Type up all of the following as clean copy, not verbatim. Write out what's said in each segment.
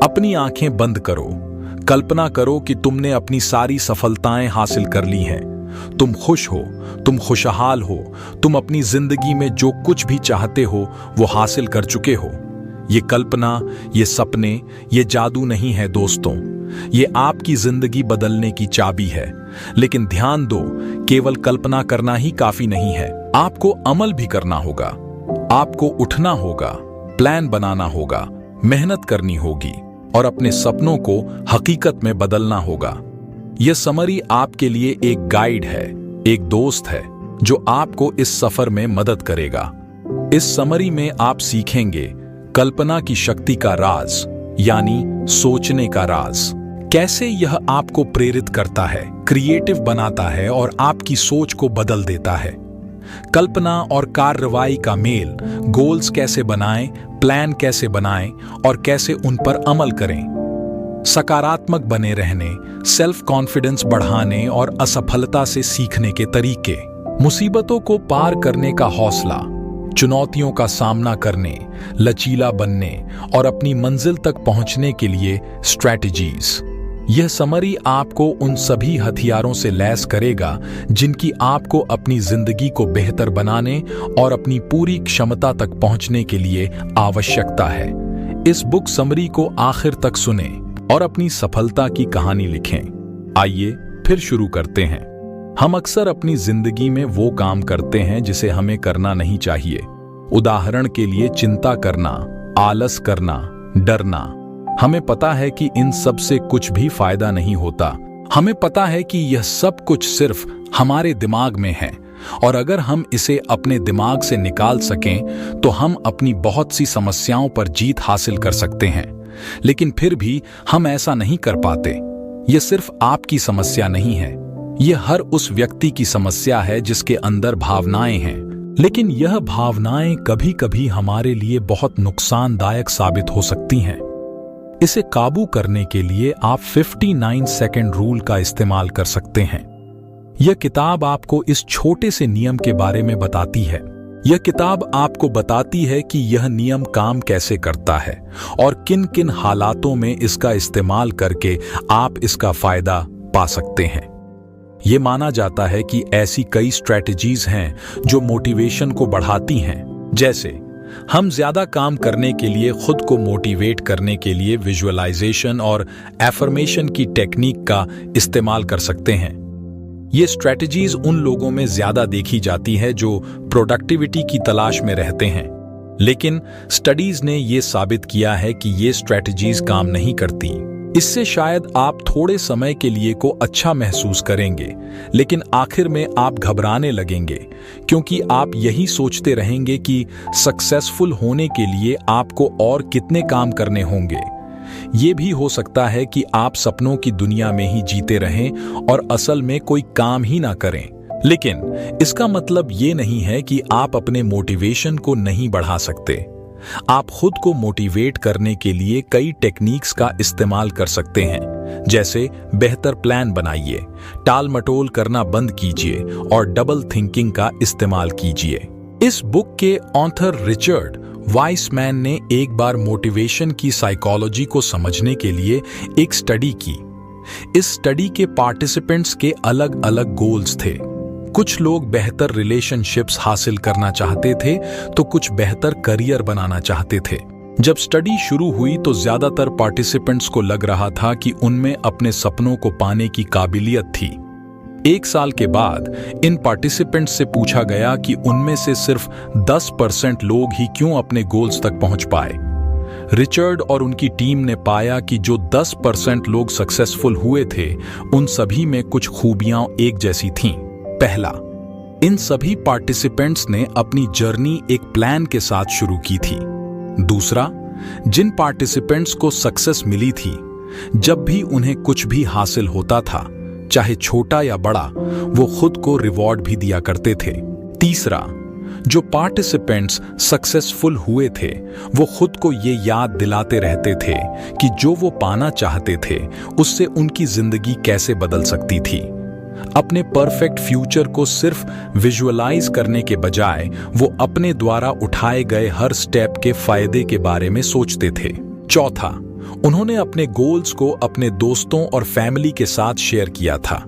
अपनी आंखें बंद करो। कल्पना करो कि तुमने अपनी सारी सफलताएं हासिल कर ली हैं। तुम खुश हो, तुम खुशहाल हो, तुम अपनी जिंदगी में जो कुछ भी चाहते हो वो हासिल कर चुके हो। ये कल्पना, ये सपने, ये जादू नहीं है दोस्तों। ये आपकी जिंदगी बदलने की चाबी है। लेकिन ध्यान दो, केवल कल्पना करना ही काफी नहीं है। आपको अमल भी करना होगा। आपको उठना होगा, प्लान बनाना होगा, मेहनत करनी होगी और अपने सपनों को हकीकत में बदलना होगा। यह समरी आपके लिए एक गाइड है, एक दोस्त है जो आपको इस सफर में मदद करेगा। इस समरी में आप सीखेंगे कल्पना की शक्ति का राज, यानी सोचने का राज। कैसे यह आपको प्रेरित करता है, क्रिएटिव बनाता है और आपकी सोच को बदल देता है। कल्पना और कार्रवाई का मेल, गोल्स कैसे बनाएं, प्लान कैसे बनाएं और कैसे उन पर अमल करें। सकारात्मक बने रहने, सेल्फ कॉन्फिडेंस बढ़ाने और असफलता से सीखने के तरीके। मुसीबतों को पार करने का हौसला, चुनौतियों का सामना करने, लचीला बनने और अपनी मंजिल तक पहुंचने के लिए स्ट्रैटेजीज। यह समरी आपको उन सभी हथियारों से लैस करेगा जिनकी आपको अपनी जिंदगी को बेहतर बनाने और अपनी पूरी क्षमता तक पहुंचने के लिए आवश्यकता है। इस बुक समरी को आखिर तक सुने और अपनी सफलता की कहानी लिखें। आइए फिर शुरू करते हैं। हम अक्सर अपनी जिंदगी में वो काम करते हैं जिसे हमें करना नहीं चाहिए। उदाहरण के लिए चिंता करना, आलस करना, डरना। हमें पता है कि इन सब से कुछ भी फायदा नहीं होता। हमें पता है कि यह सब कुछ सिर्फ हमारे दिमाग में है और अगर हम इसे अपने दिमाग से निकाल सकें तो हम अपनी बहुत सी समस्याओं पर जीत हासिल कर सकते हैं। लेकिन फिर भी हम ऐसा नहीं कर पाते। यह सिर्फ आपकी समस्या नहीं है, यह हर उस व्यक्ति की समस्या है जिसके अंदर भावनाएं हैं। लेकिन यह भावनाएं कभी कभी हमारे लिए बहुत नुकसानदायक साबित हो सकती हैं। इसे काबू करने के लिए आप 59 सेकंड रूल का इस्तेमाल कर सकते हैं। यह किताब आपको इस छोटे से नियम के बारे में बताती है। यह किताब आपको बताती है कि यह नियम काम कैसे करता है और किन किन हालातों में इसका इस्तेमाल करके आप इसका फायदा पा सकते हैं। यह माना जाता है कि ऐसी कई स्ट्रैटेजीज हैं जो मोटिवेशन को बढ़ाती हैं। जैसे हम ज्यादा काम करने के लिए खुद को मोटिवेट करने के लिए विजुअलाइजेशन और एफर्मेशन की टेक्निक का इस्तेमाल कर सकते हैं। ये स्ट्रैटेजीज उन लोगों में ज्यादा देखी जाती है जो प्रोडक्टिविटी की तलाश में रहते हैं। लेकिन स्टडीज ने यह साबित किया है कि ये स्ट्रैटेजीज काम नहीं करती। इससे शायद आप थोड़े समय के लिए को अच्छा महसूस करेंगे, लेकिन आखिर में आप घबराने लगेंगे क्योंकि आप यही सोचते रहेंगे कि सक्सेसफुल होने के लिए आपको और कितने काम करने होंगे। ये भी हो सकता है कि आप सपनों की दुनिया में ही जीते रहें और असल में कोई काम ही ना करें। लेकिन इसका मतलब ये नहीं है कि आप अपने मोटिवेशन को नहीं बढ़ा सकते। आप खुद को मोटिवेट करने के लिए कई टेक्निक्स का इस्तेमाल कर सकते हैं। जैसे बेहतर प्लान बनाइए, टाल मटोल करना बंद कीजिए और डबल थिंकिंग का इस्तेमाल कीजिए। इस बुक के ऑथर रिचर्ड वाइसमैन ने एक बार मोटिवेशन की साइकोलॉजी को समझने के लिए एक स्टडी की। इस स्टडी के पार्टिसिपेंट्स के अलग अलग गोल्स थे। कुछ लोग बेहतर रिलेशनशिप्स हासिल करना चाहते थे तो कुछ बेहतर करियर बनाना चाहते थे। जब स्टडी शुरू हुई तो ज्यादातर पार्टिसिपेंट्स को लग रहा था कि उनमें अपने सपनों को पाने की काबिलियत थी। 1 साल के बाद इन पार्टिसिपेंट्स से पूछा गया कि उनमें से सिर्फ 10% लोग ही क्यों अपने गोल्स तक पहुंच पाए। रिचर्ड और उनकी टीम ने पाया कि जो 10% लोग सक्सेसफुल हुए थे उन सभी में कुछ खूबियां एक जैसी थीं। पहला, इन सभी पार्टिसिपेंट्स ने अपनी जर्नी एक प्लान के साथ शुरू की थी। दूसरा, जिन पार्टिसिपेंट्स को सक्सेस मिली थी, जब भी उन्हें कुछ भी हासिल होता था, चाहे छोटा या बड़ा, वो खुद को रिवॉर्ड भी दिया करते थे। तीसरा, जो पार्टिसिपेंट्स सक्सेसफुल हुए थे वो खुद को ये याद दिलाते रहते थे कि जो वो पाना चाहते थे उससे उनकी जिंदगी कैसे बदल सकती थी। अपने परफेक्ट फ्यूचर को सिर्फ विजुअलाइज करने के बजाय वो अपने द्वारा उठाए गए हर स्टेप के फायदे के बारे में सोचते थे। चौथा, उन्होंने अपने गोल्स को अपने दोस्तों और फैमिली के साथ शेयर किया था।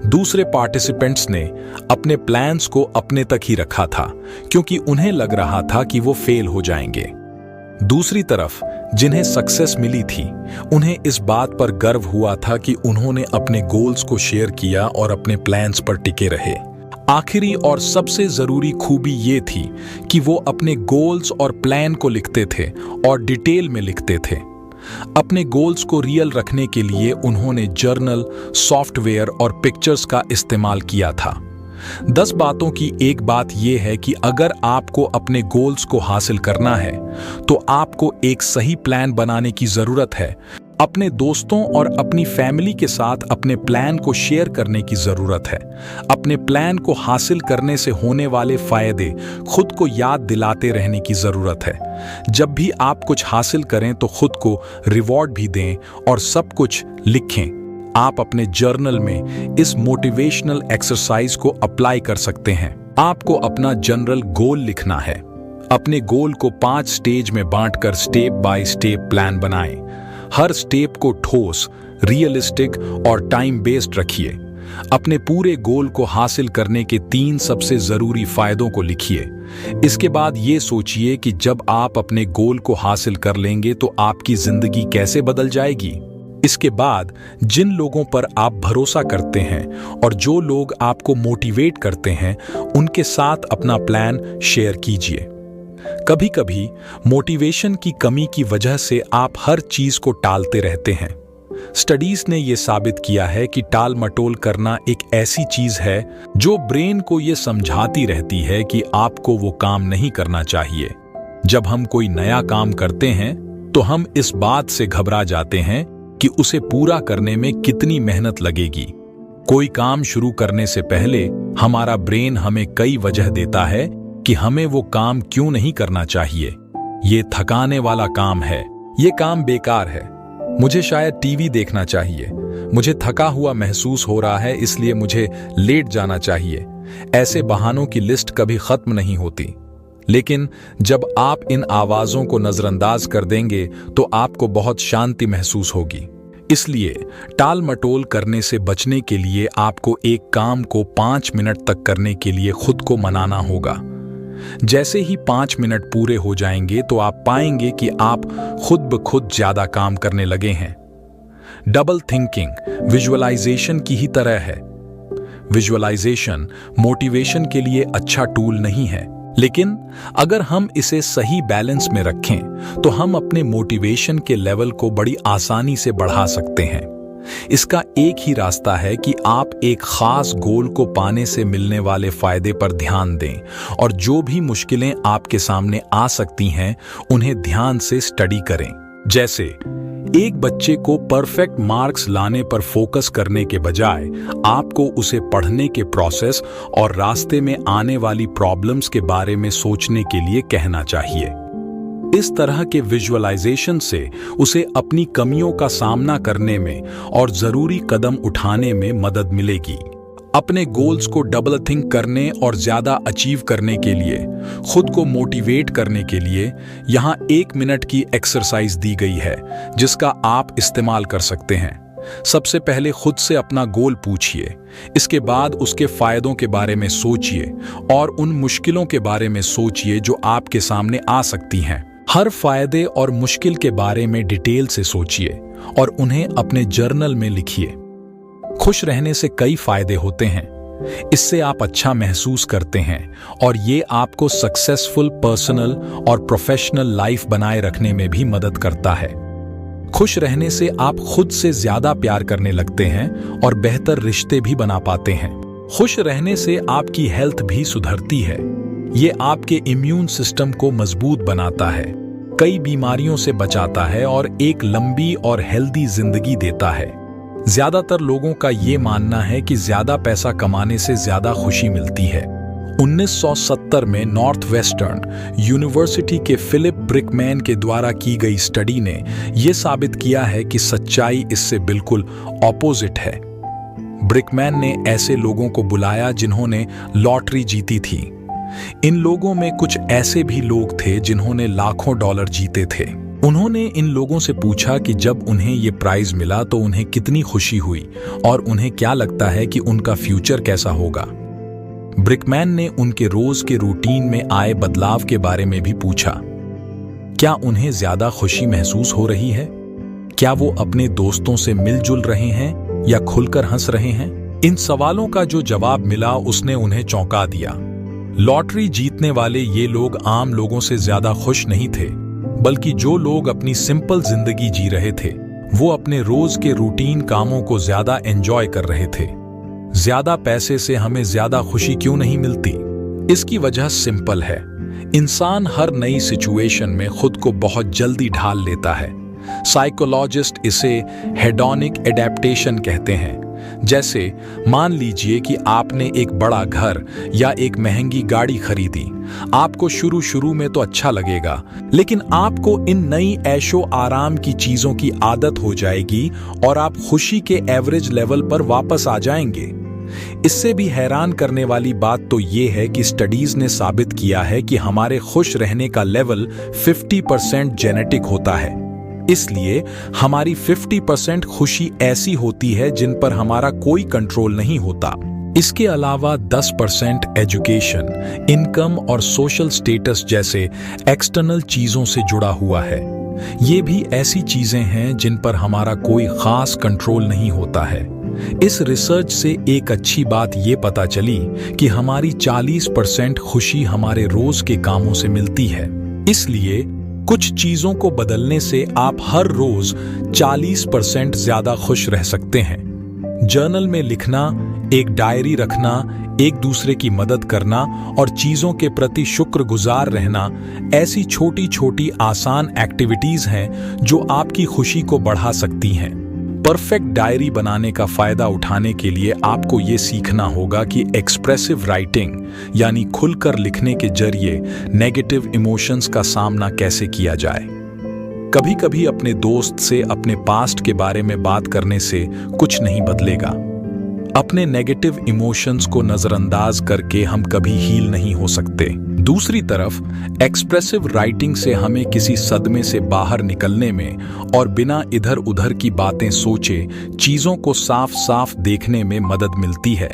दूसरे पार्टिसिपेंट्स ने अपने प्लान्स को अपने तक ही रखा था क्योंकि उन्हें लग रहा था कि वो फेल हो जाएंगे। दूसरी तरफ जिन्हें सक्सेस मिली थी, उन्हें इस बात पर गर्व हुआ था कि उन्होंने अपने गोल्स को शेयर किया और अपने प्लान्स पर टिके रहे। आखिरी और सबसे जरूरी खूबी ये थी कि वो अपने गोल्स और प्लान को लिखते थे और डिटेल में लिखते थे। अपने गोल्स को रियल रखने के लिए उन्होंने जर्नल, सॉफ्टवेयर और पिक्चर्स का इस्तेमाल किया था। 10 बातों की एक बात यह है कि अगर आपको अपने गोल्स को हासिल करना है तो आपको एक सही प्लान बनाने की जरूरत है। अपने दोस्तों और अपनी फैमिली के साथ अपने प्लान को शेयर करने की जरूरत है। अपने प्लान को हासिल करने से होने वाले फायदे खुद को याद दिलाते रहने की जरूरत है। जब भी आप कुछ हासिल करें तो खुद को रिवॉर्ड भी दें और सब कुछ लिखें। आप अपने जर्नल में इस मोटिवेशनल एक्सरसाइज को अप्लाई कर सकते हैं। आपको अपना जनरल गोल लिखना है। अपने गोल को 5 स्टेज में बांटकर स्टेप बाय स्टेप प्लान बनाएं। हर स्टेप को ठोस, रियलिस्टिक और टाइम बेस्ड रखिए। अपने पूरे गोल को हासिल करने के 3 सबसे जरूरी फायदों को लिखिए। इसके बाद ये सोचिए कि जब आप अपने गोल को हासिल कर लेंगे तो आपकी जिंदगी कैसे बदल जाएगी। इसके बाद जिन लोगों पर आप भरोसा करते हैं और जो लोग आपको मोटिवेट करते हैं, उनके साथ अपना प्लान शेयर कीजिए। कभी कभी मोटिवेशन की कमी की वजह से आप हर चीज को टालते रहते हैं। स्टडीज ने यह साबित किया है कि टाल मटोल करना एक ऐसी चीज है जो ब्रेन को यह समझाती रहती है कि आपको वो काम नहीं करना चाहिए। जब हम कोई नया काम करते हैं तो हम इस बात से घबरा जाते हैं कि उसे पूरा करने में कितनी मेहनत लगेगी। कोई काम शुरू करने से पहले हमारा ब्रेन हमें कई वजह देता है कि हमें वो काम क्यों नहीं करना चाहिए। ये थकाने वाला काम है, ये काम बेकार है, मुझे शायद टीवी देखना चाहिए, मुझे थका हुआ महसूस हो रहा है इसलिए मुझे लेट जाना चाहिए। ऐसे बहानों की लिस्ट कभी खत्म नहीं होती। लेकिन जब आप इन आवाजों को नजरअंदाज कर देंगे तो आपको बहुत शांति महसूस होगी। इसलिए टाल मटोल करने से बचने के लिए आपको एक काम को 5 मिनट तक करने के लिए खुद को मनाना होगा। जैसे ही 5 मिनट पूरे हो जाएंगे तो आप पाएंगे कि आप खुद ब खुद ज्यादा काम करने लगे हैं। डबल थिंकिंग विजुअलाइजेशन की ही तरह है। विजुअलाइजेशन मोटिवेशन के लिए अच्छा टूल नहीं है, लेकिन अगर हम इसे सही बैलेंस में रखें तो हम अपने मोटिवेशन के लेवल को बड़ी आसानी से बढ़ा सकते हैं। इसका एक ही रास्ता है कि आप एक खास गोल को पाने से मिलने वाले फायदे पर ध्यान दें और जो भी मुश्किलें आपके सामने आ सकती हैं उन्हें ध्यान से स्टडी करें। जैसे एक बच्चे को परफेक्ट मार्क्स लाने पर फोकस करने के बजाय आपको उसे पढ़ने के प्रोसेस और रास्ते में आने वाली प्रॉब्लम्स के बारे में सोचने के लिए कहना चाहिए। इस तरह के विजुअलाइजेशन से उसे अपनी कमियों का सामना करने में और जरूरी कदम उठाने में मदद मिलेगी। अपने गोल्स को डबल थिंक करने और ज्यादा अचीव करने के लिए, खुद को मोटिवेट करने के लिए यहाँ 1 मिनट की एक्सरसाइज दी गई है जिसका आप इस्तेमाल कर सकते हैं। सबसे पहले खुद से अपना गोल पूछिए, इसके बाद उसके फायदों के बारे में सोचिए और उन मुश्किलों के बारे में सोचिए जो आपके सामने आ सकती हैं। हर फायदे और मुश्किल के बारे में डिटेल से सोचिए और उन्हें अपने जर्नल में लिखिए। खुश रहने से कई फायदे होते हैं। इससे आप अच्छा महसूस करते हैं और ये आपको सक्सेसफुल पर्सनल और प्रोफेशनल लाइफ बनाए रखने में भी मदद करता है। खुश रहने से आप खुद से ज्यादा प्यार करने लगते हैं और बेहतर रिश्ते भी बना पाते हैं। खुश रहने से आपकी हेल्थ भी सुधरती है। ये आपके इम्यून सिस्टम को मजबूत बनाता है, कई बीमारियों से बचाता है और एक लंबी और हेल्दी जिंदगी देता है। ज्यादातर लोगों का ये मानना है कि ज्यादा पैसा कमाने से ज्यादा खुशी मिलती है। 1970 में नॉर्थ वेस्टर्न यूनिवर्सिटी के फिलिप ब्रिकमैन के द्वारा की गई स्टडी ने यह साबित किया है कि सच्चाई इससे बिल्कुल ऑपोजिट है। ब्रिकमैन ने ऐसे लोगों को बुलाया जिन्होंने लॉटरी जीती थी। इन लोगों में कुछ ऐसे भी लोग थे जिन्होंने लाखों डॉलर जीते थे। उन्होंने इन लोगों से पूछा कि जब उन्हें ये प्राइज मिला तो उन्हें कितनी खुशी हुई और उन्हें क्या लगता है कि उनका फ्यूचर कैसा होगा। ब्रिकमैन ने उनके रोज के रूटीन में आए बदलाव के बारे में भी पूछा। क्या उन्हें ज्यादा खुशी महसूस हो रही है? क्या वो अपने दोस्तों से मिलजुल रहे हैं या खुलकर हंस रहे हैं? इन सवालों का जो जवाब मिला उसने उन्हें चौंका दिया। लॉटरी जीतने वाले ये लोग आम लोगों से ज्यादा खुश नहीं थे, बल्कि जो लोग अपनी सिंपल जिंदगी जी रहे थे वो अपने रोज के रूटीन कामों को ज्यादा एंजॉय कर रहे थे। ज्यादा पैसे से हमें ज्यादा खुशी क्यों नहीं मिलती? इसकी वजह सिंपल है। इंसान हर नई सिचुएशन में खुद को बहुत जल्दी ढाल लेता है। साइकोलॉजिस्ट इसे हेडोनिक एडेप्टेशन कहते हैं। जैसे मान लीजिए कि आपने एक बड़ा घर या एक महंगी गाड़ी खरीदी। आपको शुरू में तो अच्छा लगेगा, लेकिन आपको इन नई ऐशो आराम की चीजों की आदत हो जाएगी और आप खुशी के एवरेज लेवल पर वापस आ जाएंगे। इससे भी हैरान करने वाली बात तो ये है कि स्टडीज ने साबित किया है कि हमारे खुश रहने का लेवल 50% जेनेटिक होता है। इसलिए हमारी 50% खुशी ऐसी होती है जिन पर हमारा कोई कंट्रोल नहीं होता। इसके अलावा 10% एजुकेशन, इनकम और सोशल स्टेटस जैसे एक्सटर्नल चीजों से जुड़ा हुआ है। ये भी ऐसी चीजें हैं जिन पर हमारा कोई खास कंट्रोल नहीं होता है। इस रिसर्च से एक अच्छी बात ये पता चली कि हमारी 40% खुशी हमारे रोज के कामों से मिलती है। इसलिए कुछ चीजों को बदलने से आप हर रोज 40% ज्यादा खुश रह सकते हैं। जर्नल में लिखना, एक डायरी रखना, एक दूसरे की मदद करना और चीजों के प्रति शुक्रगुजार रहना ऐसी छोटी छोटी आसान एक्टिविटीज हैं जो आपकी खुशी को बढ़ा सकती हैं। परफेक्ट डायरी बनाने का फायदा उठाने के लिए आपको ये सीखना होगा कि एक्सप्रेसिव राइटिंग यानी खुलकर लिखने के जरिए नेगेटिव इमोशंस का सामना कैसे किया जाए। कभी कभी अपने दोस्त से अपने पास्ट के बारे में बात करने से कुछ नहीं बदलेगा। अपने नेगेटिव इमोशंस को नजरअंदाज करके हम कभी हील नहीं हो सकते। दूसरी तरफ एक्सप्रेसिव राइटिंग से हमें किसी सदमे से बाहर निकलने में और बिना इधर उधर की बातें सोचे चीजों को साफ साफ देखने में मदद मिलती है।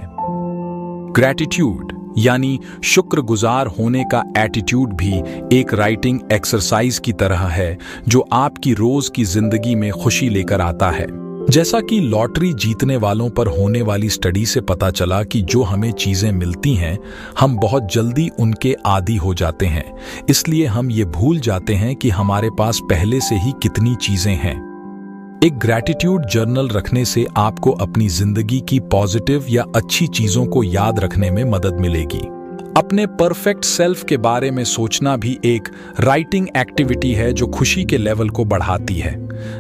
ग्रैटिट्यूड यानी शुक्रगुजार होने का एटीट्यूड भी एक राइटिंग एक्सरसाइज की तरह है जो आपकी रोज की जिंदगी में खुशी लेकर आता है। जैसा कि लॉटरी जीतने वालों पर होने वाली स्टडी से पता चला कि जो हमें चीजें मिलती हैं हम बहुत जल्दी उनके आदी हो जाते हैं, इसलिए हम ये भूल जाते हैं कि हमारे पास पहले से ही कितनी चीजें हैं। एक ग्रैटिट्यूड जर्नल रखने से आपको अपनी जिंदगी की पॉजिटिव या अच्छी चीजों को याद रखने में मदद मिलेगी। अपने परफेक्ट सेल्फ के बारे में सोचना भी एक राइटिंग एक्टिविटी है जो खुशी के लेवल को बढ़ाती है।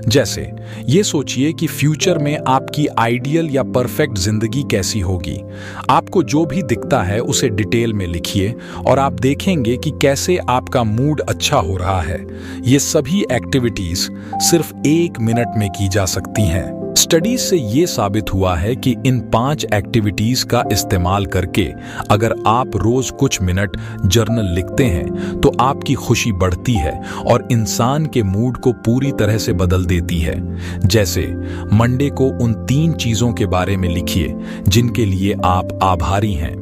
जैसे ये सोचिए कि फ्यूचर में आपकी आइडियल या परफेक्ट जिंदगी कैसी होगी। आपको जो भी दिखता है उसे डिटेल में लिखिए और आप देखेंगे कि कैसे आपका मूड अच्छा हो रहा है। ये सभी एक्टिविटीज सिर्फ 1 मिनट में की जा सकती हैं। स्टडीज से ये साबित हुआ है कि इन 5 एक्टिविटीज का इस्तेमाल करके अगर आप रोज कुछ मिनट जर्नल लिखते हैं तो आपकी खुशी बढ़ती है और इंसान के मूड को पूरी तरह से बदल देती है। जैसे मंडे को उन 3 चीजों के बारे में लिखिए जिनके लिए आप आभारी हैं।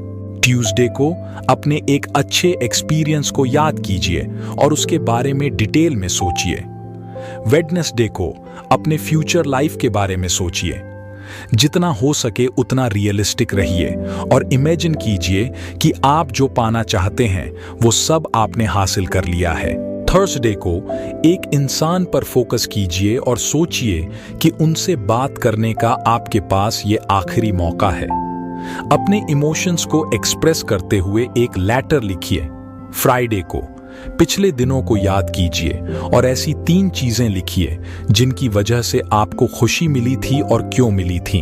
ट्यूसडे को अपने एक अच्छे एक्सपीरियंस को याद कीजिए और उसके बारे में डिटेल में सोचिए। वेडनेसडे को अपने फ्यूचर लाइफ के बारे में सोचिए। जितना हो सके उतना रियलिस्टिक रहिए और इमेजिन कीजिए कि आप जो पाना चाहते हैं वो सब आपने हासिल कर लिया है। थर्सडे को एक इंसान पर फोकस कीजिए और सोचिए कि उनसे बात करने का आपके पास ये आखिरी मौका है। अपने इमोशंस को एक्सप्रेस करते हुए एक लेटर लिखिए। फ्राइडे को पिछले दिनों को याद कीजिए और ऐसी 3 चीजें लिखिए जिनकी वजह से आपको खुशी मिली थी और क्यों मिली थी।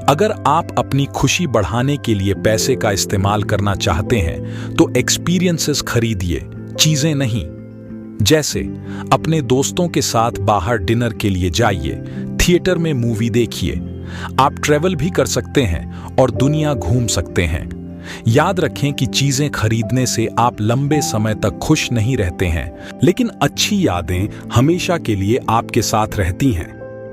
अगर आप अपनी खुशी बढ़ाने के लिए पैसे का इस्तेमाल करना चाहते हैं तो एक्सपीरियंसेस खरीदिए, चीजें नहीं। जैसे अपने दोस्तों के साथ बाहर डिनर के लिए जाइए, थिएटर में मूवी देखिए। आप ट्रैवल भी कर सकते हैं और दुनिया घूम सकते हैं। याद रखें कि चीजें खरीदने से आप लंबे समय तक खुश नहीं रहते हैं, लेकिन अच्छी यादें हमेशा के लिए आपके साथ रहती हैं।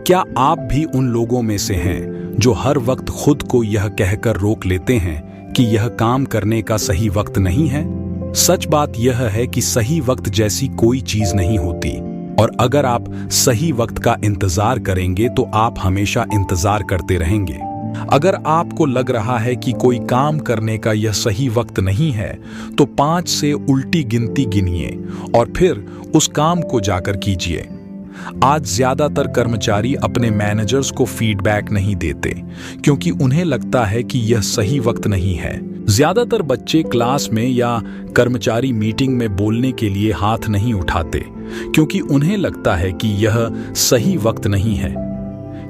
क्या आप भी उन लोगों में से हैं जो हर वक्त खुद को यह कहकर रोक लेते हैं कि यह काम करने का सही वक्त नहीं है? सच बात यह है कि सही वक्त जैसी कोई चीज नहीं होती, और अगर आप सही वक्त का इंतजार करेंगे तो आप हमेशा इंतजार करते रहेंगे। अगर आपको लग रहा है कि कोई काम करने का यह सही वक्त नहीं है, तो 5 से उल्टी गिनती गिनिए और फिर उस काम को जाकर कीजिए। आज ज्यादातर कर्मचारी अपने मैनेजर्स को फीडबैक नहीं देते क्योंकि उन्हें लगता है कि यह सही वक्त नहीं है। ज्यादातर बच्चे क्लास में या कर्मचारी मीटिंग में बोलने के लिए हाथ नहीं उठाते क्योंकि उन्हें लगता है कि यह सही वक्त नहीं है।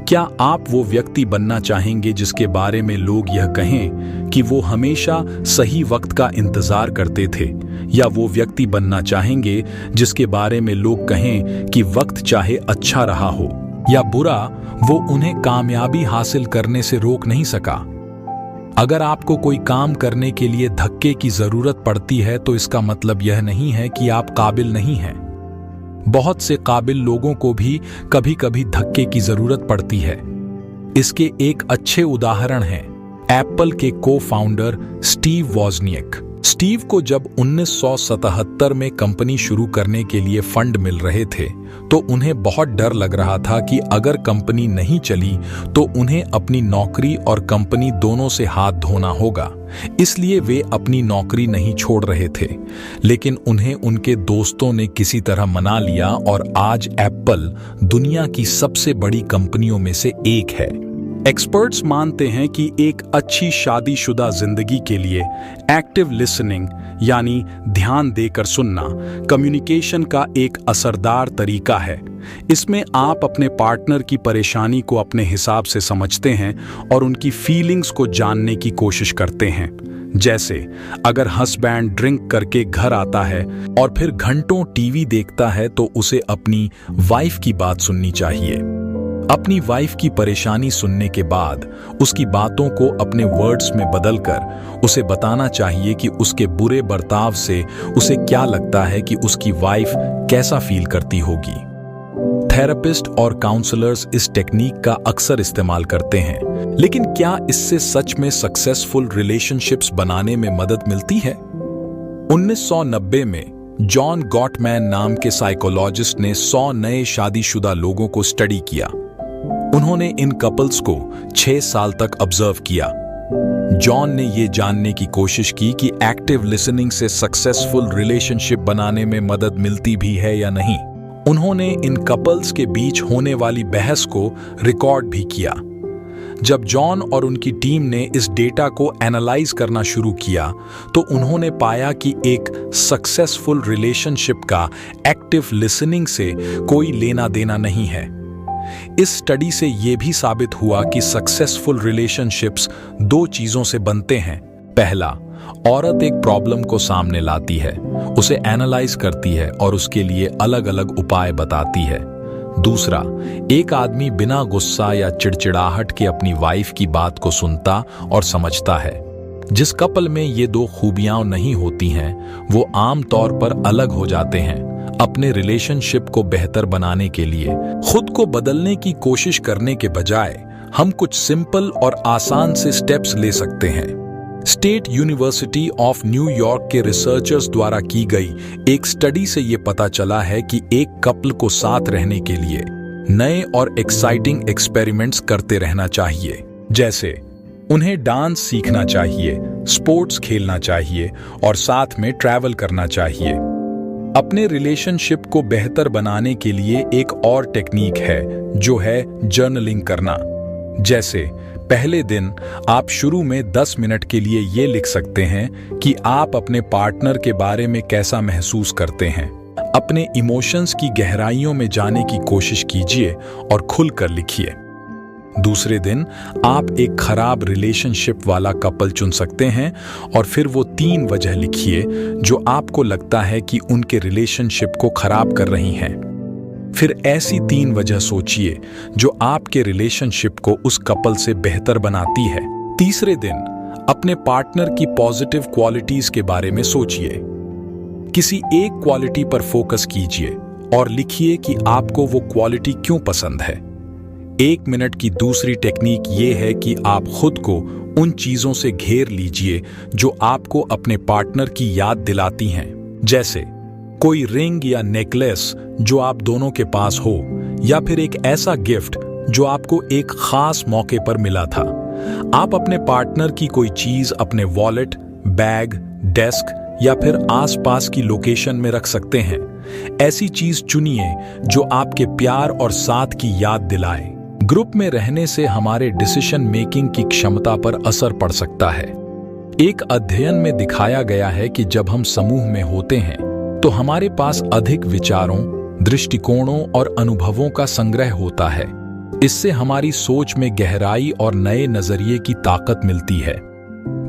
क्या आप वो व्यक्ति बनना चाहेंगे जिसके बारे में लोग यह कहें कि वो हमेशा सही वक्त का इंतजार करते थे, या वो व्यक्ति बनना चाहेंगे जिसके बारे में लोग कहें कि वक्त चाहे अच्छा रहा हो या बुरा, वो उन्हें कामयाबी हासिल करने से रोक नहीं सका? अगर आपको कोई काम करने के लिए धक्के की जरूरत पड़ती है तो इसका मतलब यह नहीं है कि आप काबिल नहीं हैं। बहुत से काबिल लोगों को भी कभी कभी धक्के की जरूरत पड़ती है। इसके एक अच्छे उदाहरण हैं एप्पल के को-फाउंडर स्टीव वॉजनियक। स्टीव को जब 1977 में कंपनी शुरू करने के लिए फंड मिल रहे थे तो उन्हें बहुत डर लग रहा था कि अगर कंपनी नहीं चली तो उन्हें अपनी नौकरी और कंपनी दोनों से हाथ धोना होगा। इसलिए वे अपनी नौकरी नहीं छोड़ रहे थे, लेकिन उन्हें उनके दोस्तों ने किसी तरह मना लिया और आज एप्पल दुनिया की सबसे बड़ी कंपनियों में से एक है। एक्सपर्ट्स मानते हैं कि एक अच्छी शादीशुदा जिंदगी के लिए एक्टिव लिसनिंग यानी ध्यान देकर सुनना कम्युनिकेशन का एक असरदार तरीका है। इसमें आप अपने पार्टनर की परेशानी को अपने हिसाब से समझते हैं और उनकी फीलिंग्स को जानने की कोशिश करते हैं। जैसे अगर हस्बैंड ड्रिंक करके घर आता है और फिर घंटों टीवी देखता है तो उसे अपनी वाइफ की बात सुननी चाहिए। अपनी वाइफ की परेशानी सुनने के बाद उसकी बातों को अपने वर्ड्स में बदलकर उसे बताना चाहिए कि उसके बुरे बर्ताव से उसे क्या लगता है कि उसकी वाइफ कैसा फील करती होगी। थेरेपिस्ट और काउंसलर्स इस टेक्निक का अक्सर इस्तेमाल करते हैं, लेकिन क्या इससे सच में सक्सेसफुल रिलेशनशिप्स बनाने में मदद मिलती है? 1990 में जॉन गॉटमैन नाम के साइकोलॉजिस्ट ने 100 नए शादीशुदा लोगों को स्टडी किया। उन्होंने इन कपल्स को 6 साल तक ऑब्जर्व किया। जॉन ने यह जानने की कोशिश की कि एक्टिव लिसनिंग से सक्सेसफुल रिलेशनशिप बनाने में मदद मिलती भी है या नहीं। उन्होंने इन कपल्स के बीच होने वाली बहस को रिकॉर्ड भी किया। जब जॉन और उनकी टीम ने इस डेटा को एनालाइज करना शुरू किया तो उन्होंने पाया कि एक सक्सेसफुल रिलेशनशिप का एक्टिव लिसनिंग से कोई लेना देना नहीं है। इस स्टडी से यह भी साबित हुआ कि सक्सेसफुल रिलेशनशिप्स 2 चीजों से बनते हैं। पहला, औरत एक प्रॉब्लम को सामने लाती है, उसे एनालाइज करती है और उसके लिए अलग अलग उपाय बताती है। दूसरा, एक आदमी बिना गुस्सा या चिड़चिड़ाहट के अपनी वाइफ की बात को सुनता और समझता है। जिस कपल में ये 2 खूबियां नहीं होती हैं, वो आमतौर पर अलग हो जाते हैं। अपने रिलेशनशिप को बेहतर बनाने के लिए खुद को बदलने की कोशिश करने के बजाय हम कुछ सिंपल और आसान से स्टेप्स ले सकते हैं। स्टेट यूनिवर्सिटी ऑफ न्यूयॉर्क के रिसर्चर्स द्वारा की गई एक स्टडी से ये पता चला है कि एक कपल को साथ रहने के लिए नए और एक्साइटिंग एक्सपेरिमेंट्स करते रहना चाहिए। जैसे उन्हें डांस सीखना चाहिए, स्पोर्ट्स खेलना चाहिए और साथ में ट्रैवल करना चाहिए। अपने रिलेशनशिप को बेहतर बनाने के लिए एक और टेक्निक है जो है जर्नलिंग करना। जैसे पहले दिन आप शुरू में 10 मिनट के लिए ये लिख सकते हैं कि आप अपने पार्टनर के बारे में कैसा महसूस करते हैं। अपने इमोशंस की गहराइयों में जाने की कोशिश कीजिए और खुलकर लिखिए। दूसरे दिन आप एक खराब रिलेशनशिप वाला कपल चुन सकते हैं और फिर वो 3 वजह लिखिए जो आपको लगता है कि उनके रिलेशनशिप को खराब कर रही हैं। फिर ऐसी 3 वजह सोचिए जो आपके रिलेशनशिप को उस कपल से बेहतर बनाती है। तीसरे दिन अपने पार्टनर की पॉजिटिव क्वालिटीज के बारे में सोचिए। किसी एक क्वालिटी पर फोकस कीजिए और लिखिए कि आपको वो क्वालिटी क्यों पसंद है। 1 मिनट की दूसरी टेक्निक ये है कि आप खुद को उन चीजों से घेर लीजिए जो आपको अपने पार्टनर की याद दिलाती हैं, जैसे कोई रिंग या नेकलेस जो आप दोनों के पास हो, या फिर एक ऐसा गिफ्ट जो आपको एक खास मौके पर मिला था। आप अपने पार्टनर की कोई चीज अपने वॉलेट, बैग, डेस्क या फिर आसपास की लोकेशन में रख सकते हैं। ऐसी चीज चुनिए जो आपके प्यार और साथ की याद दिलाए। ग्रुप में रहने से हमारे डिसीजन मेकिंग की क्षमता पर असर पड़ सकता है। एक अध्ययन में दिखाया गया है कि जब हम समूह में होते हैं तो हमारे पास अधिक विचारों, दृष्टिकोणों और अनुभवों का संग्रह होता है। इससे हमारी सोच में गहराई और नए नजरिए की ताकत मिलती है।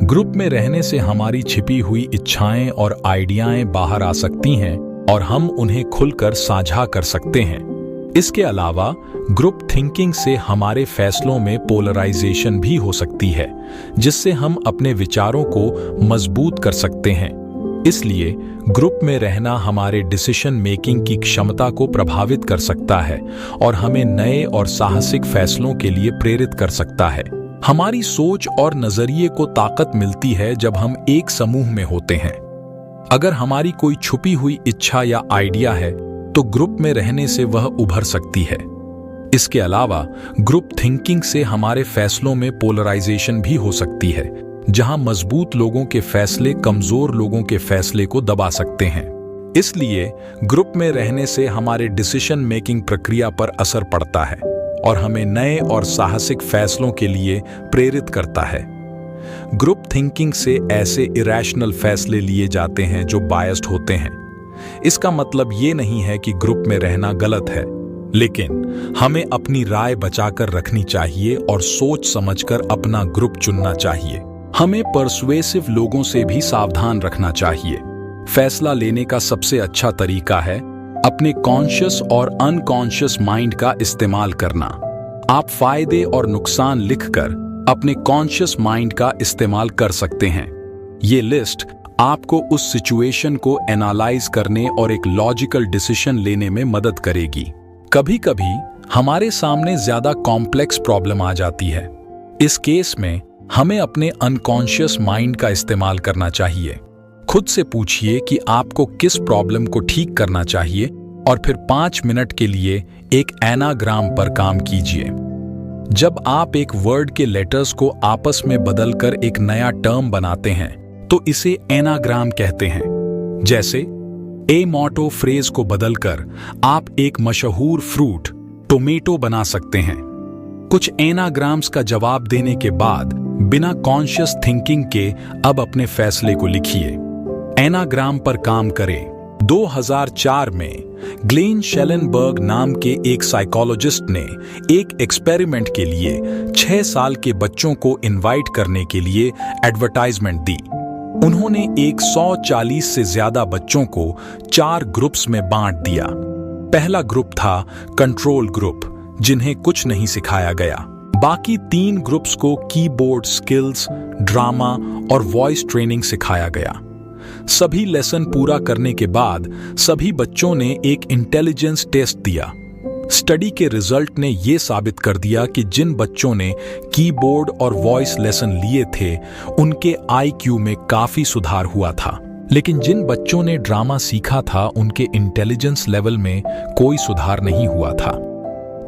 ग्रुप में रहने से हमारी छिपी हुई इच्छाएं और आइडियाएं बाहर आ सकती हैं और हम उन्हें खुलकर साझा कर सकते हैं। इसके अलावा ग्रुप थिंकिंग से हमारे फैसलों में पोलराइजेशन भी हो सकती है, जिससे हम अपने विचारों को मजबूत कर सकते हैं। इसलिए ग्रुप में रहना हमारे डिसीजन मेकिंग की क्षमता को प्रभावित कर सकता है और हमें नए और साहसिक फैसलों के लिए प्रेरित कर सकता है। हमारी सोच और नजरिए को ताकत मिलती है जब हम एक समूह में होते हैं। अगर हमारी कोई छुपी हुई इच्छा या आइडिया है तो ग्रुप में रहने से वह उभर सकती है। इसके अलावा ग्रुप थिंकिंग से हमारे फैसलों में पोलराइजेशन भी हो सकती है, जहां मजबूत लोगों के फैसले कमजोर लोगों के फैसले को दबा सकते हैं। इसलिए ग्रुप में रहने से हमारे डिसीजन मेकिंग प्रक्रिया पर असर पड़ता है और हमें नए और साहसिक फैसलों के लिए प्रेरित करता है। ग्रुप थिंकिंग से ऐसे इरैशनल फैसले लिए जाते हैं जो बायस्ड होते हैं। इसका मतलब ये नहीं है कि ग्रुप में रहना गलत है, लेकिन हमें अपनी राय बचाकर रखनी चाहिए और सोच समझकर अपना ग्रुप चुनना चाहिए। हमें पर्सुएसिव लोगों से भी सावधान रखना चाहिए। फैसला लेने का सबसे अच्छा तरीका है अपने कॉन्शियस और अनकॉन्शियस माइंड का इस्तेमाल करना। आप फायदे और नुकसान लिखकर अपने कॉन्शियस माइंड का इस्तेमाल कर सकते हैं। ये लिस्ट आपको उस सिचुएशन को एनालाइज करने और एक लॉजिकल डिसीजन लेने में मदद करेगी। कभी कभी हमारे सामने ज्यादा कॉम्प्लेक्स प्रॉब्लम आ जाती है। इस केस में हमें अपने अनकॉन्शियस माइंड का इस्तेमाल करना चाहिए। खुद से पूछिए कि आपको किस प्रॉब्लम को ठीक करना चाहिए और फिर 5 मिनट के लिए एक एनाग्राम पर काम कीजिए। जब आप एक वर्ड के लेटर्स को आपस में बदलकर एक नया टर्म बनाते हैं तो इसे एनाग्राम कहते हैं। जैसे ए मोटो फ्रेज को बदलकर आप एक मशहूर फ्रूट टोमेटो बना सकते हैं। कुछ एनाग्राम्स का जवाब देने के बाद बिना कॉन्शियस थिंकिंग के अब अपने फैसले को लिखिए। एनाग्राम पर काम करें। 2004 में ग्लेन शेलनबर्ग नाम के एक साइकोलॉजिस्ट ने एक एक्सपेरिमेंट के लिए 6 साल के बच्चों को इनवाइट करने के लिए एडवर्टाइजमेंट दी। उन्होंने 140 से ज्यादा बच्चों को 4 ग्रुप्स में बांट दिया। पहला ग्रुप था कंट्रोल ग्रुप, जिन्हें कुछ नहीं सिखाया गया। बाकी 3 ग्रुप्स को कीबोर्ड स्किल्स, ड्रामा और वॉइस ट्रेनिंग सिखाया गया। सभी लेसन पूरा करने के बाद सभी बच्चों ने एक इंटेलिजेंस टेस्ट दिया। स्टडी के रिजल्ट ने यह साबित कर दिया कि जिन बच्चों ने कीबोर्ड और वॉइस लेसन लिए थे उनके आईक्यू में काफी सुधार हुआ था, लेकिन जिन बच्चों ने ड्रामा सीखा था उनके इंटेलिजेंस लेवल में कोई सुधार नहीं हुआ था।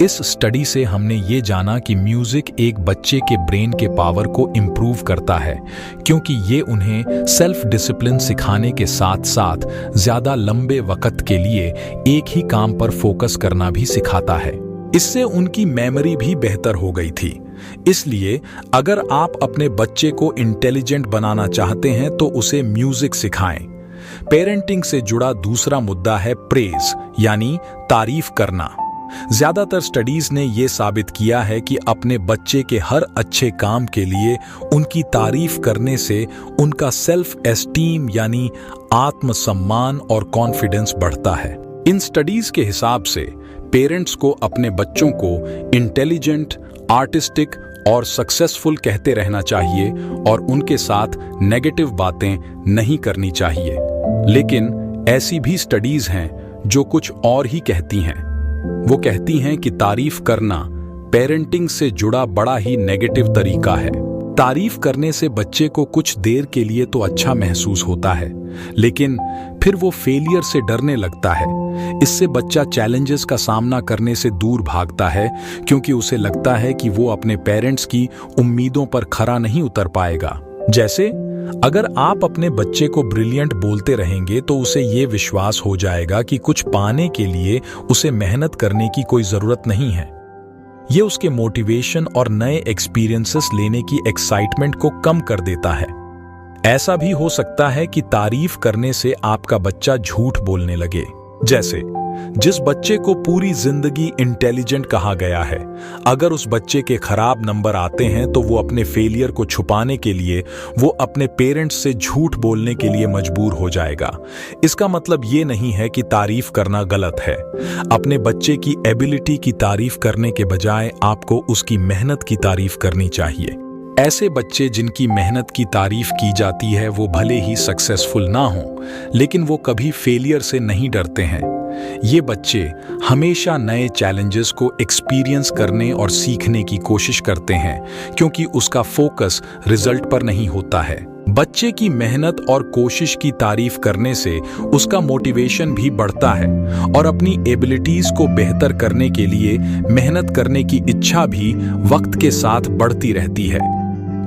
इस स्टडी से हमने ये जाना कि म्यूजिक एक बच्चे के ब्रेन के पावर को इम्प्रूव करता है, क्योंकि ये उन्हें सेल्फ डिसिप्लिन सिखाने के साथ साथ ज्यादा लंबे वक्त के लिए एक ही काम पर फोकस करना भी सिखाता है। इससे उनकी मेमोरी भी बेहतर हो गई थी। इसलिए अगर आप अपने बच्चे को इंटेलिजेंट बनाना चाहते हैं तो उसे म्यूजिक सिखाएं। पेरेंटिंग से जुड़ा दूसरा मुद्दा है प्रेज, यानी तारीफ करना। ज्यादातर स्टडीज ने यह साबित किया है कि अपने बच्चे के हर अच्छे काम के लिए उनकी तारीफ करने से उनका सेल्फ एस्टीम यानी आत्मसम्मान और कॉन्फिडेंस बढ़ता है। इन स्टडीज के हिसाब से पेरेंट्स को अपने बच्चों को इंटेलिजेंट, आर्टिस्टिक और सक्सेसफुल कहते रहना चाहिए और उनके साथ नेगेटिव बातें नहीं करनी चाहिए। लेकिन ऐसी भी स्टडीज हैं जो कुछ और ही कहती हैं। वो कहती हैं कि तारीफ करना पेरेंटिंग से जुड़ा बड़ा ही नेगेटिव तरीका है। तारीफ करने से बच्चे को कुछ देर के लिए तो अच्छा महसूस होता है, लेकिन फिर वो फेलियर से डरने लगता है। इससे बच्चा चैलेंजेस का सामना करने से दूर भागता है, क्योंकि उसे लगता है कि वो अपने पेरेंट्स की उम्मीदों पर खरा नहीं उतर पाएगा। जैसे अगर आप अपने बच्चे को ब्रिलियंट बोलते रहेंगे तो उसे ये विश्वास हो जाएगा कि कुछ पाने के लिए उसे मेहनत करने की कोई जरूरत नहीं है। ये उसके मोटिवेशन और नए एक्सपीरियंसेस लेने की एक्साइटमेंट को कम कर देता है। ऐसा भी हो सकता है कि तारीफ करने से आपका बच्चा झूठ बोलने लगे। जैसे जिस बच्चे को पूरी जिंदगी इंटेलिजेंट कहा गया है, अगर उस बच्चे के खराब नंबर आते हैं तो वो अपने फेलियर को छुपाने के लिए वो अपने पेरेंट्स से झूठ बोलने के लिए मजबूर हो जाएगा। इसका मतलब ये नहीं है कि तारीफ करना गलत है। अपने बच्चे की एबिलिटी की तारीफ करने के बजाय आपको उसकी मेहनत की तारीफ करनी चाहिए। ऐसे बच्चे जिनकी मेहनत की तारीफ की जाती है वो भले ही सक्सेसफुल ना हो, लेकिन वो कभी फेलियर से नहीं डरते हैं। ये बच्चे हमेशा नए चैलेंजेस को एक्सपीरियंस करने और सीखने की कोशिश करते हैं, क्योंकि उसका फोकस रिजल्ट पर नहीं होता है। बच्चे की मेहनत और कोशिश की तारीफ करने से उसका मोटिवेशन भी बढ़ता है और अपनी एबिलिटीज को बेहतर करने के लिए मेहनत करने की इच्छा भी वक्त के साथ बढ़ती रहती है।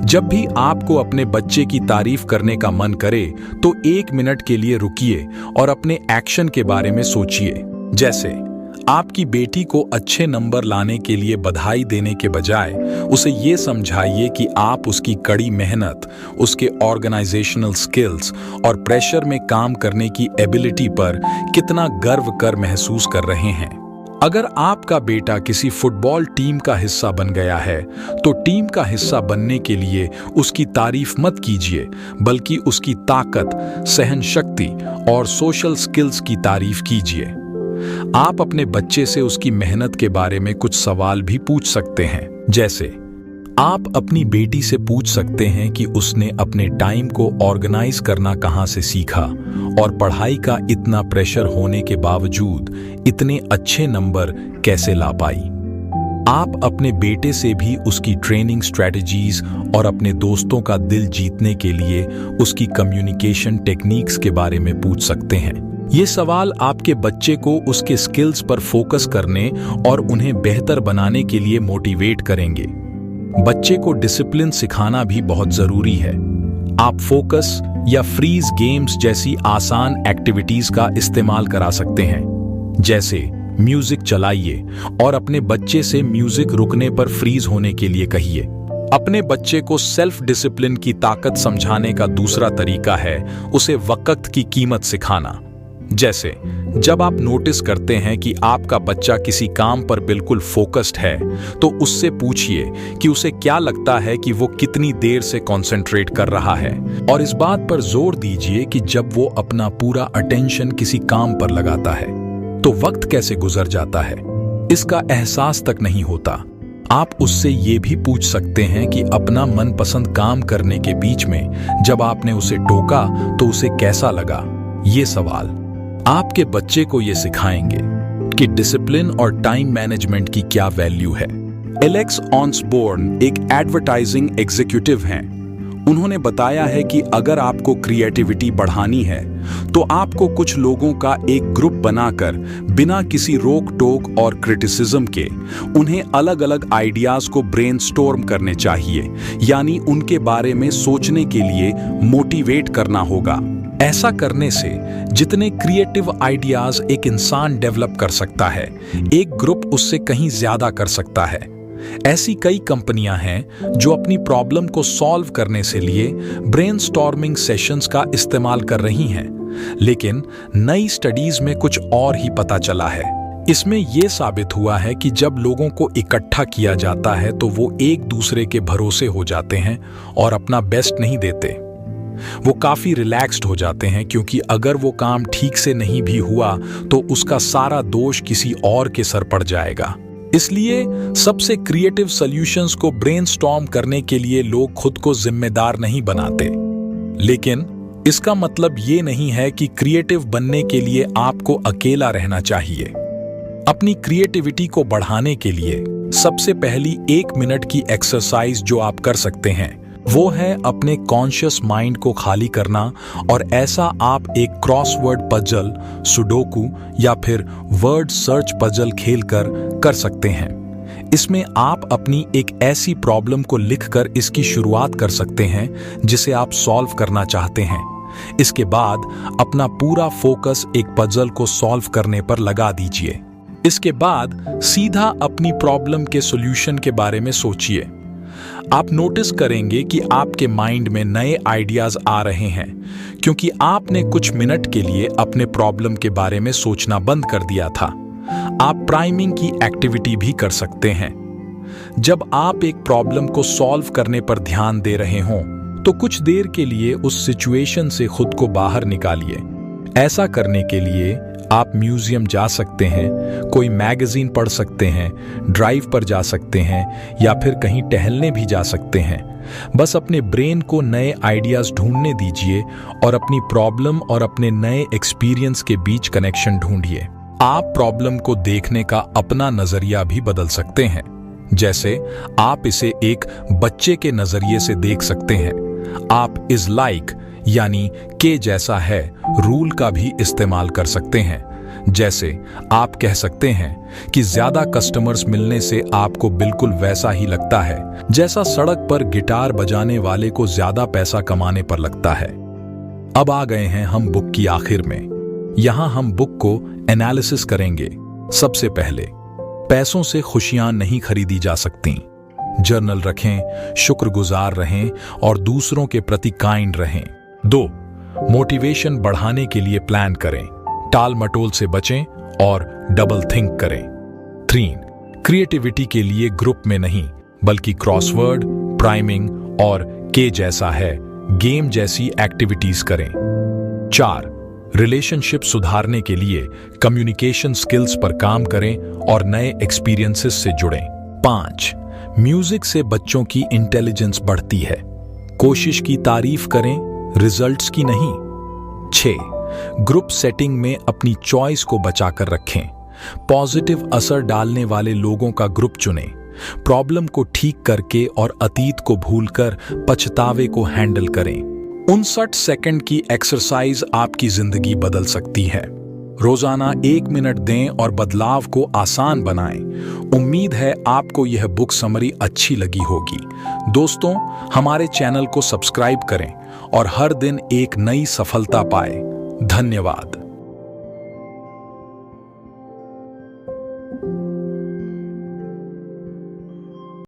जब भी आपको अपने बच्चे की तारीफ करने का मन करे तो 1 मिनट के लिए रुकिए और अपने एक्शन के बारे में सोचिए। जैसे आपकी बेटी को अच्छे नंबर लाने के लिए बधाई देने के बजाय उसे ये समझाइए कि आप उसकी कड़ी मेहनत, उसके ऑर्गेनाइजेशनल स्किल्स और प्रेशर में काम करने की एबिलिटी पर कितना गर्व कर महसूस कर रहे हैं। अगर आपका बेटा किसी फुटबॉल टीम का हिस्सा बन गया है तो टीम का हिस्सा बनने के लिए उसकी तारीफ मत कीजिए, बल्कि उसकी ताकत, सहन शक्ति और सोशल स्किल्स की तारीफ कीजिए। आप अपने बच्चे से उसकी मेहनत के बारे में कुछ सवाल भी पूछ सकते हैं। जैसे आप अपनी बेटी से पूछ सकते हैं कि उसने अपने टाइम को ऑर्गेनाइज करना कहाँ से सीखा और पढ़ाई का इतना प्रेशर होने के बावजूद इतने अच्छे नंबर कैसे ला पाई। आप अपने बेटे से भी उसकी ट्रेनिंग स्ट्रेटजीज और अपने दोस्तों का दिल जीतने के लिए उसकी कम्युनिकेशन टेक्निक्स के बारे में पूछ सकते हैं। ये सवाल आपके बच्चे को उसके स्किल्स पर फोकस करने और उन्हें बेहतर बनाने के लिए मोटिवेट करेंगे। बच्चे को डिसिप्लिन सिखाना भी बहुत जरूरी है। आप फोकस या फ्रीज गेम्स जैसी आसान एक्टिविटीज का इस्तेमाल करा सकते हैं। जैसे म्यूजिक चलाइए और अपने बच्चे से म्यूजिक रुकने पर फ्रीज होने के लिए कहिए। अपने बच्चे को सेल्फ डिसिप्लिन की ताकत समझाने का दूसरा तरीका है उसे वक्त की कीमत सिखाना। जैसे जब आप नोटिस करते हैं कि आपका बच्चा किसी काम पर बिल्कुल फोकस्ड है तो उससे पूछिए कि उसे क्या लगता है कि वो कितनी देर से कंसंट्रेट कर रहा है, और इस बात पर जोर दीजिए कि जब वो अपना पूरा अटेंशन किसी काम पर लगाता है तो वक्त कैसे गुजर जाता है इसका एहसास तक नहीं होता। आप उससे ये भी पूछ सकते हैं कि अपना मनपसंद काम करने के बीच में जब आपने उसे टोका तो उसे कैसा लगा। ये सवाल आपके बच्चे को ये सिखाएंगे कि डिसिप्लिन और टाइम मैनेजमेंट की क्या वैल्यू है। एलेक्स ऑसबोर्न एक एडवर्टाइजिंग एग्जीक्यूटिव हैं। उन्होंने बताया है कि अगर आपको क्रिएटिविटी बढ़ानी है तो आपको कुछ लोगों का एक ग्रुप बनाकर बिना किसी रोक टोक और क्रिटिसिज्म के उन्हें अलग अलग आइडियाज को ब्रेनस्टॉर्म करने चाहिए, यानी उनके बारे में सोचने के लिए मोटिवेट करना होगा। ऐसा करने से जितने क्रिएटिव आइडियाज एक इंसान डेवलप कर सकता है, एक ग्रुप उससे कहीं ज्यादा कर सकता है। ऐसी कई कंपनियां हैं जो अपनी प्रॉब्लम को सॉल्व करने से लिए ब्रेनस्टॉर्मिंग सेशंस का इस्तेमाल कर रही हैं, लेकिन नई स्टडीज में कुछ और ही पता चला है। इसमें यह साबित हुआ है कि जब लोगों को इकट्ठा किया जाता है तो वो एक दूसरे के भरोसे हो जाते हैं और अपना बेस्ट नहीं देते। वो काफी रिलैक्स्ड हो जाते हैं, क्योंकि अगर वो काम ठीक से नहीं भी हुआ तो उसका सारा दोष किसी और के सर पड़ जाएगा। इसलिए सबसे क्रिएटिव सॉल्यूशंस को ब्रेनस्टॉर्म करने के लिए लोग खुद को जिम्मेदार नहीं बनाते। लेकिन इसका मतलब ये नहीं है कि क्रिएटिव बनने के लिए आपको अकेला रहना चाहिए। अपनी क्रिएटिविटी को बढ़ाने के लिए सबसे पहली 1 मिनट की एक्सरसाइज जो आप कर सकते हैं वो है अपने कॉन्शियस माइंड को खाली करना, और ऐसा आप एक क्रॉसवर्ड पजल, सुडोकू या फिर वर्ड सर्च पजल खेलकर कर सकते हैं। इसमें आप अपनी एक ऐसी प्रॉब्लम को लिखकर इसकी शुरुआत कर सकते हैं जिसे आप सॉल्व करना चाहते हैं। इसके बाद अपना पूरा फोकस एक पजल को सॉल्व करने पर लगा दीजिए। इसके बाद सीधा अपनी प्रॉब्लम के सॉल्यूशन के बारे में सोचिए। आप नोटिस करेंगे कि आपके माइंड में नए आइडियाज आ रहे हैं, क्योंकि आपने कुछ मिनट के लिए अपने प्रॉब्लम के बारे में सोचना बंद कर दिया था। आप प्राइमिंग की एक्टिविटी भी कर सकते हैं। जब आप एक प्रॉब्लम को सॉल्व करने पर ध्यान दे रहे हों, तो कुछ देर के लिए उस सिचुएशन से खुद को बाहर निकालिए। ऐसा करने के लिए आप म्यूजियम जा सकते हैं, कोई मैगजीन पढ़ सकते हैं, ड्राइव पर जा सकते हैं या फिर कहीं टहलने भी जा सकते हैं। बस अपने ब्रेन को नए आइडियाज ढूंढने दीजिए और अपनी प्रॉब्लम और अपने नए एक्सपीरियंस के बीच कनेक्शन ढूंढिए। आप प्रॉब्लम को देखने का अपना नजरिया भी बदल सकते हैं। जैसे आप इसे एक बच्चे के नजरिए से देख सकते हैं। आप इज लाइक यानी के जैसा है रूल का भी इस्तेमाल कर सकते हैं। जैसे आप कह सकते हैं कि ज्यादा कस्टमर्स मिलने से आपको बिल्कुल वैसा ही लगता है जैसा सड़क पर गिटार बजाने वाले को ज्यादा पैसा कमाने पर लगता है। अब आ गए हैं हम बुक की आखिर में। यहां हम बुक को एनालिसिस करेंगे। सबसे पहले, पैसों से खुशियां नहीं खरीदी जा सकती। जर्नल रखें, शुक्रगुजार रहें और दूसरों के प्रति काइंड रहें। 2. मोटिवेशन बढ़ाने के लिए प्लान करें, टाल मटोल से बचें और डबल थिंक करें। 3. क्रिएटिविटी के लिए ग्रुप में नहीं बल्कि क्रॉसवर्ड, प्राइमिंग और के जैसा है गेम जैसी एक्टिविटीज करें। 4. रिलेशनशिप सुधारने के लिए कम्युनिकेशन स्किल्स पर काम करें और नए एक्सपीरियंसेस से जुड़ें। 5. म्यूजिक से बच्चों की इंटेलिजेंस बढ़ती है। कोशिश की तारीफ करें, रिजल्ट्स की नहीं। 6. ग्रुप सेटिंग में अपनी चॉइस को बचाकर रखें। पॉजिटिव असर डालने वाले लोगों का ग्रुप चुनें। प्रॉब्लम को ठीक करके और अतीत को भूलकर पछतावे को हैंडल करें। 59 सेकंड की एक्सरसाइज आपकी जिंदगी बदल सकती है। रोजाना 1 मिनट दें और बदलाव को आसान बनाएं। उम्मीद है आपको यह बुक समरी अच्छी लगी होगी। दोस्तों, हमारे चैनल को सब्सक्राइब करें और हर दिन एक नई सफलता पाएं। धन्यवाद।